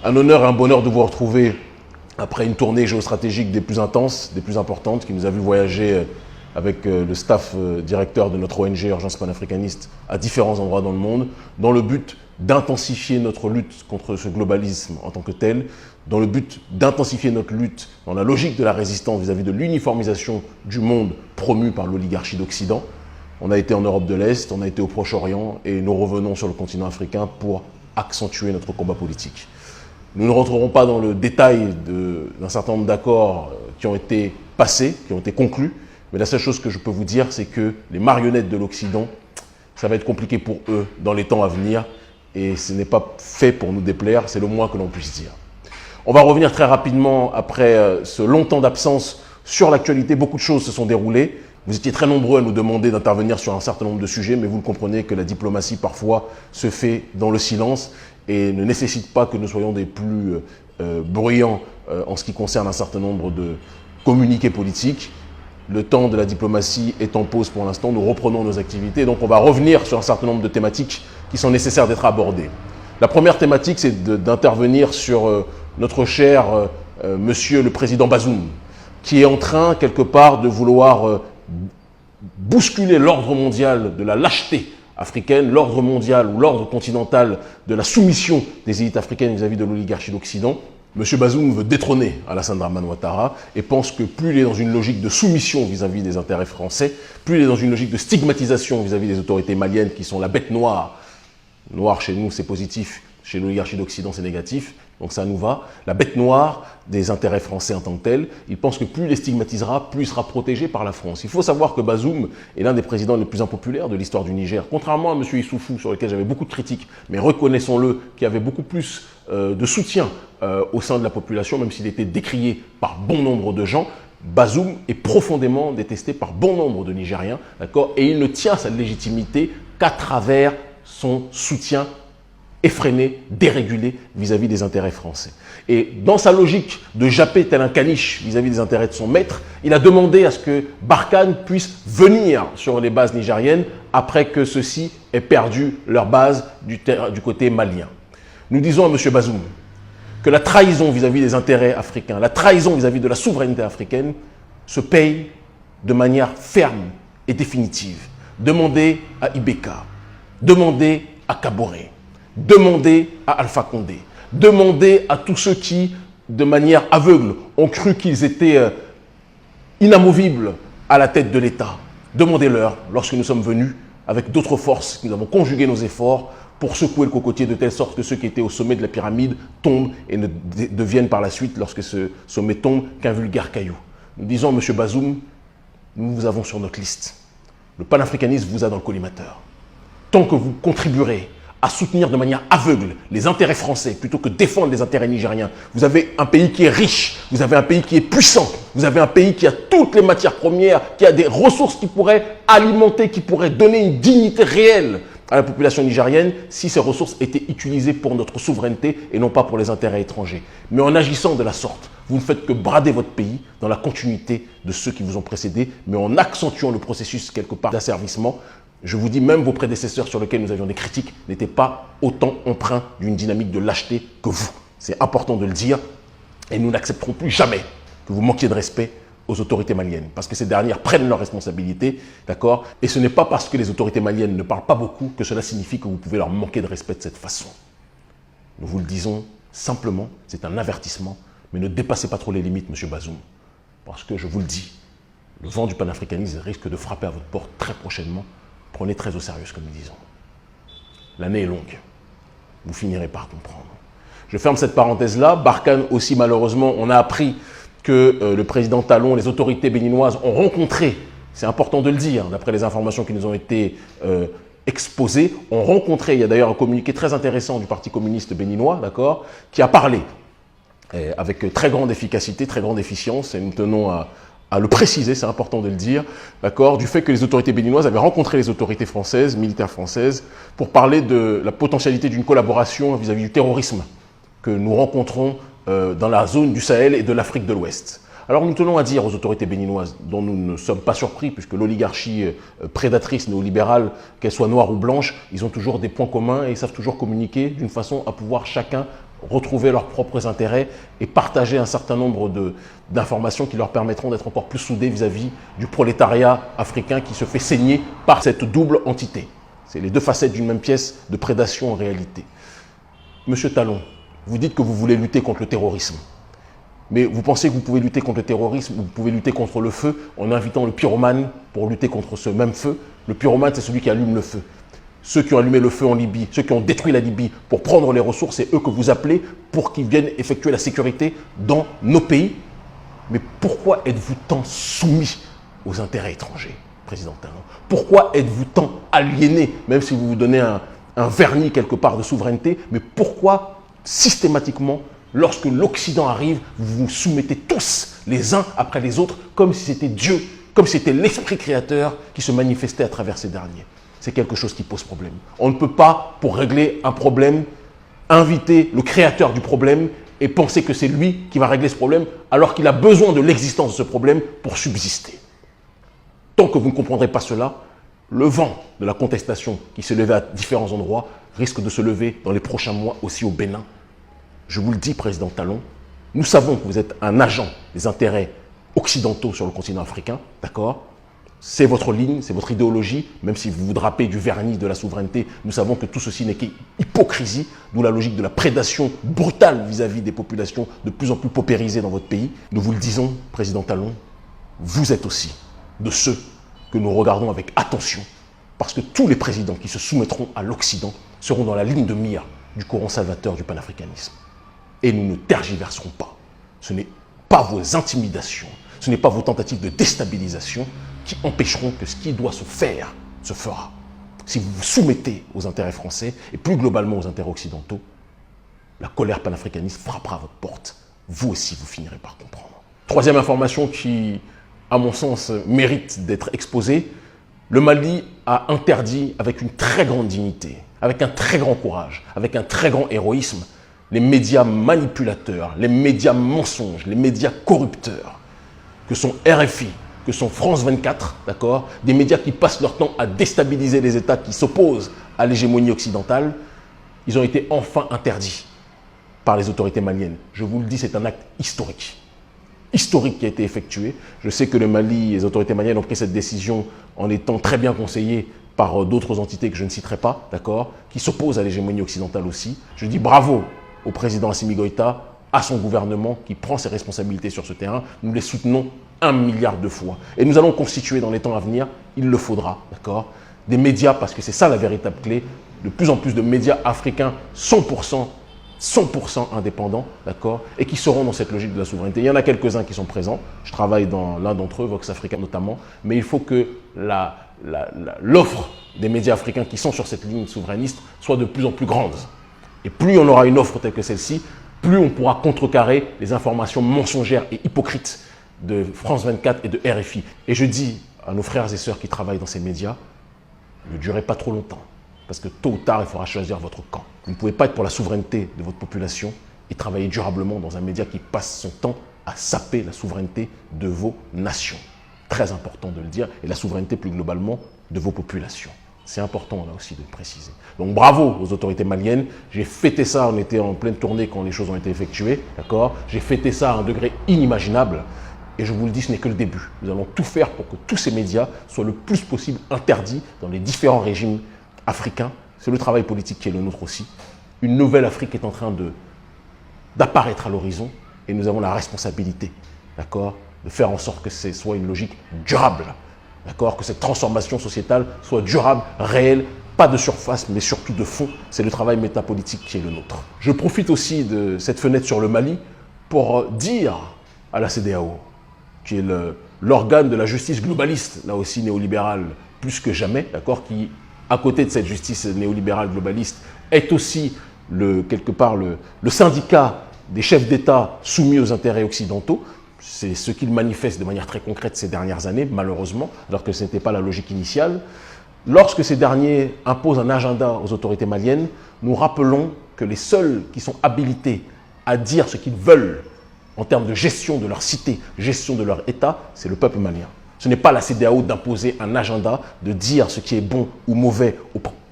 Un honneur et un bonheur de vous retrouver après une tournée géostratégique des plus intenses, des plus importantes, qui nous a vu voyager avec le staff directeur de notre ONG Urgence panafricaniste à différents endroits dans le monde, dans le but d'intensifier notre lutte contre ce globalisme en tant que tel, dans le but d'intensifier notre lutte dans la logique de la résistance vis-à-vis de l'uniformisation du monde promue par l'oligarchie d'Occident. On a été en Europe de l'Est, on a été au Proche-Orient et nous revenons sur le continent africain pour accentuer notre combat politique. Nous ne rentrerons pas dans le détail d'un certain nombre d'accords qui ont été passés, qui ont été conclus, mais la seule chose que je peux vous dire, c'est que les marionnettes de l'Occident, ça va être compliqué pour eux dans les temps à venir et ce n'est pas fait pour nous déplaire, c'est le moins que l'on puisse dire. On va revenir très rapidement après ce long temps d'absence sur l'actualité. Beaucoup de choses se sont déroulées. Vous étiez très nombreux à nous demander d'intervenir sur un certain nombre de sujets, mais vous le comprenez que la diplomatie parfois se fait dans le silence et ne nécessite pas que nous soyons des plus bruyants en ce qui concerne un certain nombre de communiqués politiques. Le temps de la diplomatie est en pause pour l'instant, nous reprenons nos activités, donc on va revenir sur un certain nombre de thématiques qui sont nécessaires d'être abordées. La première thématique, c'est d'intervenir sur notre cher monsieur le président Bazoum, qui est en train quelque part de vouloir bousculer l'ordre mondial de la lâcheté africaine, l'ordre mondial ou l'ordre continental de la soumission des élites africaines vis-à-vis de l'oligarchie d'Occident. M. Bazoum veut détrôner Alassane Dramane Ouattara et pense que plus il est dans une logique de soumission vis-à-vis des intérêts français, plus il est dans une logique de stigmatisation vis-à-vis des autorités maliennes qui sont la bête noire. Noir chez nous, c'est positif, chez l'oligarchie d'Occident, c'est négatif. Donc ça nous va. La bête noire des intérêts français en tant que tel, il pense que plus il les stigmatisera, plus il sera protégé par la France. Il faut savoir que Bazoum est l'un des présidents les plus impopulaires de l'histoire du Niger. Contrairement à M. Issoufou, sur lequel j'avais beaucoup de critiques, mais reconnaissons-le, qui avait beaucoup plus de soutien au sein de la population, même s'il était décrié par bon nombre de gens, Bazoum est profondément détesté par bon nombre de Nigériens, d'accord, et il ne tient sa légitimité qu'à travers son soutien effréné, dérégulé vis-à-vis des intérêts français. Et dans sa logique de japper tel un caniche vis-à-vis des intérêts de son maître, il a demandé à ce que Barkhane puisse venir sur les bases nigériennes après que ceux-ci aient perdu leur base du côté malien. Nous disons à M. Bazoum que la trahison vis-à-vis des intérêts africains, la trahison vis-à-vis de la souveraineté africaine se paye de manière ferme et définitive. Demandez à Ibeka, demandez à Kaboré, demandez à Alpha Condé, demandez à tous ceux qui, de manière aveugle, ont cru qu'ils étaient inamovibles à la tête de l'État. Demandez-leur, lorsque nous sommes venus, avec d'autres forces, nous avons conjugué nos efforts pour secouer le cocotier de telle sorte que ceux qui étaient au sommet de la pyramide tombent et ne deviennent par la suite, lorsque ce sommet tombe, qu'un vulgaire caillou. Nous disons à M. Bazoum, nous vous avons sur notre liste. Le panafricanisme vous a dans le collimateur. Tant que vous contribuerez à soutenir de manière aveugle les intérêts français plutôt que défendre les intérêts nigériens. Vous avez un pays qui est riche, vous avez un pays qui est puissant, vous avez un pays qui a toutes les matières premières, qui a des ressources qui pourraient alimenter, qui pourraient donner une dignité réelle à la population nigérienne si ces ressources étaient utilisées pour notre souveraineté et non pas pour les intérêts étrangers. Mais en agissant de la sorte, vous ne faites que brader votre pays dans la continuité de ceux qui vous ont précédés, mais en accentuant le processus quelque part d'asservissement. Je vous dis, même vos prédécesseurs sur lesquels nous avions des critiques n'étaient pas autant empreints d'une dynamique de lâcheté que vous. C'est important de le dire et nous n'accepterons plus jamais que vous manquiez de respect aux autorités maliennes parce que ces dernières prennent leurs responsabilités, d'accord? Et ce n'est pas parce que les autorités maliennes ne parlent pas beaucoup que cela signifie que vous pouvez leur manquer de respect de cette façon. Nous vous le disons simplement, c'est un avertissement, mais ne dépassez pas trop les limites, M. Bazoum, parce que je vous le dis, le vent du panafricanisme risque de frapper à votre porte très prochainement. Prenez très au sérieux ce que nous disons. L'année est longue. Vous finirez par comprendre. Je ferme cette parenthèse-là. Barkhane aussi, malheureusement, on a appris que le président Talon, les autorités béninoises ont rencontré, c'est important de le dire, d'après les informations qui nous ont été exposées, ont rencontré, il y a d'ailleurs un communiqué très intéressant du Parti communiste béninois, d'accord, qui a parlé avec très grande efficacité, très grande efficience, et nous tenons à le préciser, c'est important de le dire, d'accord, du fait que les autorités béninoises avaient rencontré les autorités françaises, militaires françaises, pour parler de la potentialité d'une collaboration vis-à-vis du terrorisme que nous rencontrons dans la zone du Sahel et de l'Afrique de l'Ouest. Alors nous tenons à dire aux autorités béninoises, dont nous ne sommes pas surpris, puisque l'oligarchie prédatrice néolibérale, qu'elle soit noire ou blanche, ils ont toujours des points communs et ils savent toujours communiquer d'une façon à pouvoir chacun retrouver leurs propres intérêts et partager un certain nombre d'informations qui leur permettront d'être encore plus soudés vis-à-vis du prolétariat africain qui se fait saigner par cette double entité. C'est les deux facettes d'une même pièce de prédation en réalité. Monsieur Talon, vous dites que vous voulez lutter contre le terrorisme. Mais vous pensez que vous pouvez lutter contre le terrorisme, vous pouvez lutter contre le feu en invitant le pyromane pour lutter contre ce même feu. Le pyromane, c'est celui qui allume le feu. Ceux qui ont allumé le feu en Libye, ceux qui ont détruit la Libye pour prendre les ressources, c'est eux que vous appelez pour qu'ils viennent effectuer la sécurité dans nos pays. Mais pourquoi êtes-vous tant soumis aux intérêts étrangers, Président Talon? Pourquoi êtes-vous tant aliéné, même si vous vous donnez un vernis quelque part de souveraineté, mais pourquoi systématiquement, lorsque l'Occident arrive, vous vous soumettez tous les uns après les autres, comme si c'était Dieu, comme si c'était l'esprit créateur qui se manifestait à travers ces derniers? C'est quelque chose qui pose problème. On ne peut pas, pour régler un problème, inviter le créateur du problème et penser que c'est lui qui va régler ce problème, alors qu'il a besoin de l'existence de ce problème pour subsister. Tant que vous ne comprendrez pas cela, le vent de la contestation qui se levait à différents endroits risque de se lever dans les prochains mois aussi au Bénin. Je vous le dis, Président Talon, nous savons que vous êtes un agent des intérêts occidentaux sur le continent africain, d'accord? C'est votre ligne, c'est votre idéologie, même si vous vous drapez du vernis de la souveraineté, nous savons que tout ceci n'est qu'hypocrisie, d'où la logique de la prédation brutale vis-à-vis des populations de plus en plus paupérisées dans votre pays. Nous vous le disons, Président Talon, vous êtes aussi de ceux que nous regardons avec attention, parce que tous les présidents qui se soumettront à l'Occident seront dans la ligne de mire du courant salvateur du panafricanisme. Et nous ne tergiverserons pas. Ce n'est pas vos intimidations, ce n'est pas vos tentatives de déstabilisation qui empêcheront que ce qui doit se faire se fera. Si vous vous soumettez aux intérêts français et plus globalement aux intérêts occidentaux, la colère panafricaniste frappera à votre porte. Vous aussi, vous finirez par comprendre. Troisième information qui, à mon sens, mérite d'être exposée. Le Mali a interdit avec une très grande dignité, avec un très grand courage, avec un très grand héroïsme, les médias manipulateurs, les médias mensonges, les médias corrupteurs, que sont RFI, que sont France 24, d'accord, des médias qui passent leur temps à déstabiliser les États qui s'opposent à l'hégémonie occidentale. Ils ont été enfin interdits par les autorités maliennes. Je vous le dis, c'est un acte historique. Historique qui a été effectué. Je sais que le Mali, les autorités maliennes ont pris cette décision en étant très bien conseillés par d'autres entités que je ne citerai pas, d'accord, qui s'opposent à l'hégémonie occidentale aussi. Je dis bravo au président Assimi Goïta, à son gouvernement qui prend ses responsabilités sur ce terrain. Nous les soutenons 1 milliard de fois. Et nous allons constituer dans les temps à venir, il le faudra, d'accord, des médias, parce que c'est ça la véritable clé, de plus en plus de médias africains 100% indépendants, d'accord, et qui seront dans cette logique de la souveraineté. Il y en a quelques-uns qui sont présents, je travaille dans l'un d'entre eux, Vox Africa notamment, mais il faut que l'offre des médias africains qui sont sur cette ligne souverainiste soit de plus en plus grande. Et plus on aura une offre telle que celle-ci, plus on pourra contrecarrer les informations mensongères et hypocrites de France 24 et de RFI. Et je dis à nos frères et sœurs qui travaillent dans ces médias, ne durez pas trop longtemps, parce que tôt ou tard, il faudra choisir votre camp. Vous ne pouvez pas être pour la souveraineté de votre population et travailler durablement dans un média qui passe son temps à saper la souveraineté de vos nations. Très important de le dire, et la souveraineté plus globalement de vos populations. C'est important là aussi de le préciser. Donc bravo aux autorités maliennes. J'ai fêté ça, on était en pleine tournée quand les choses ont été effectuées, d'accord. J'ai fêté ça à un degré inimaginable. Et je vous le dis, ce n'est que le début. Nous allons tout faire pour que tous ces médias soient le plus possible interdits dans les différents régimes africains. C'est le travail politique qui est le nôtre aussi. Une nouvelle Afrique est en train d'apparaître à l'horizon et nous avons la responsabilité, d'accord, de faire en sorte que ce soit une logique durable. D'accord, que cette transformation sociétale soit durable, réelle, pas de surface, mais surtout de fond. C'est le travail métapolitique qui est le nôtre. Je profite aussi de cette fenêtre sur le Mali pour dire à la CEDEAO, qui est l'organe de la justice globaliste, là aussi néolibérale plus que jamais, d'accord, qui, à côté de cette justice néolibérale globaliste, est aussi quelque part le syndicat des chefs d'État soumis aux intérêts occidentaux. C'est ce qu'ils manifestent de manière très concrète ces dernières années, malheureusement, alors que ce n'était pas la logique initiale. Lorsque ces derniers imposent un agenda aux autorités maliennes, nous rappelons que les seuls qui sont habilités à dire ce qu'ils veulent en termes de gestion de leur cité, gestion de leur État, c'est le peuple malien. Ce n'est pas la CEDEAO d'imposer un agenda, de dire ce qui est bon ou mauvais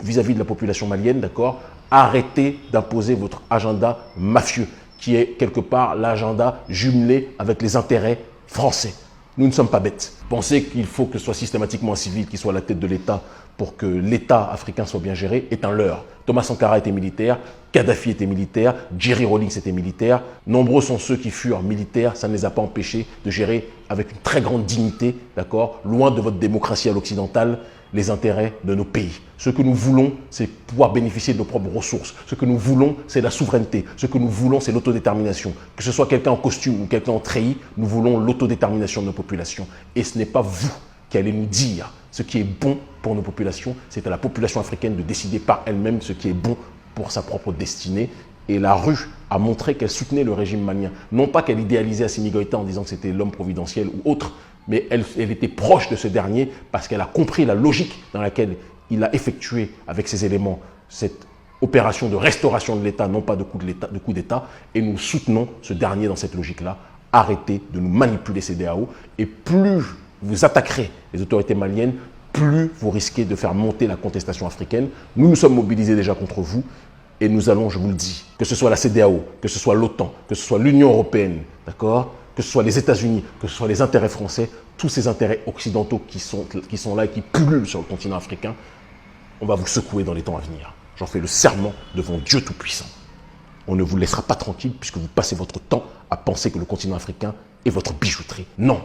vis-à-vis de la population malienne, d'accord, Arrêtez d'imposer votre agenda mafieux, qui est quelque part l'agenda jumelé avec les intérêts français. Nous ne sommes pas bêtes. Penser qu'il faut que ce soit systématiquement un civil qui soit à la tête de l'État pour que l'État africain soit bien géré est un leurre. Thomas Sankara était militaire, Kadhafi était militaire, Jerry Rawlings était militaire. Nombreux sont ceux qui furent militaires, ça ne les a pas empêchés de gérer avec une très grande dignité, d'accord, loin de votre démocratie à l'occidentale, les intérêts de nos pays. Ce que nous voulons, c'est pouvoir bénéficier de nos propres ressources. Ce que nous voulons, c'est la souveraineté. Ce que nous voulons, c'est l'autodétermination. Que ce soit quelqu'un en costume ou quelqu'un en treillis, nous voulons l'autodétermination de nos populations. Et ce n'est pas vous qui allez nous dire ce qui est bon pour nos populations. C'est à la population africaine de décider par elle-même ce qui est bon pour sa propre destinée. Et la rue a montré qu'elle soutenait le régime malien. Non pas qu'elle idéalisait Assimi Goïta en disant que c'était l'homme providentiel ou autre, mais elle était proche de ce dernier parce qu'elle a compris la logique dans laquelle il a effectué avec ses éléments cette opération de restauration de l'État, non pas de coup d'État, et nous soutenons ce dernier dans cette logique-là. Arrêtez de nous manipuler CEDEAO, et plus vous attaquerez les autorités maliennes, plus vous risquez de faire monter la contestation africaine. Nous nous sommes mobilisés déjà contre vous, et nous allons, je vous le dis, que ce soit la CEDEAO, que ce soit l'OTAN, que ce soit l'Union européenne, d'accord, que ce soit les États-Unis, que ce soit les intérêts français, tous ces intérêts occidentaux qui sont là et qui pullulent sur le continent africain, on va vous secouer dans les temps à venir. J'en fais le serment devant Dieu Tout-Puissant. On ne vous laissera pas tranquille puisque vous passez votre temps à penser que le continent africain est votre bijouterie. Non,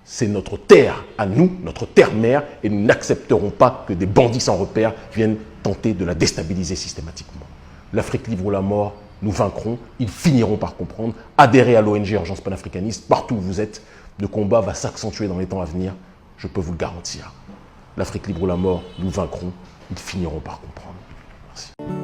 c'est notre terre à nous, notre terre-mère, et nous n'accepterons pas que des bandits sans repère viennent tenter de la déstabiliser systématiquement. L'Afrique libre ou la mort, nous vaincrons, ils finiront par comprendre. Adhérez à l'ONG Urgence Panafricaniste, partout où vous êtes. Le combat va s'accentuer dans les temps à venir, je peux vous le garantir. L'Afrique libre ou la mort, nous vaincrons, ils finiront par comprendre. Merci.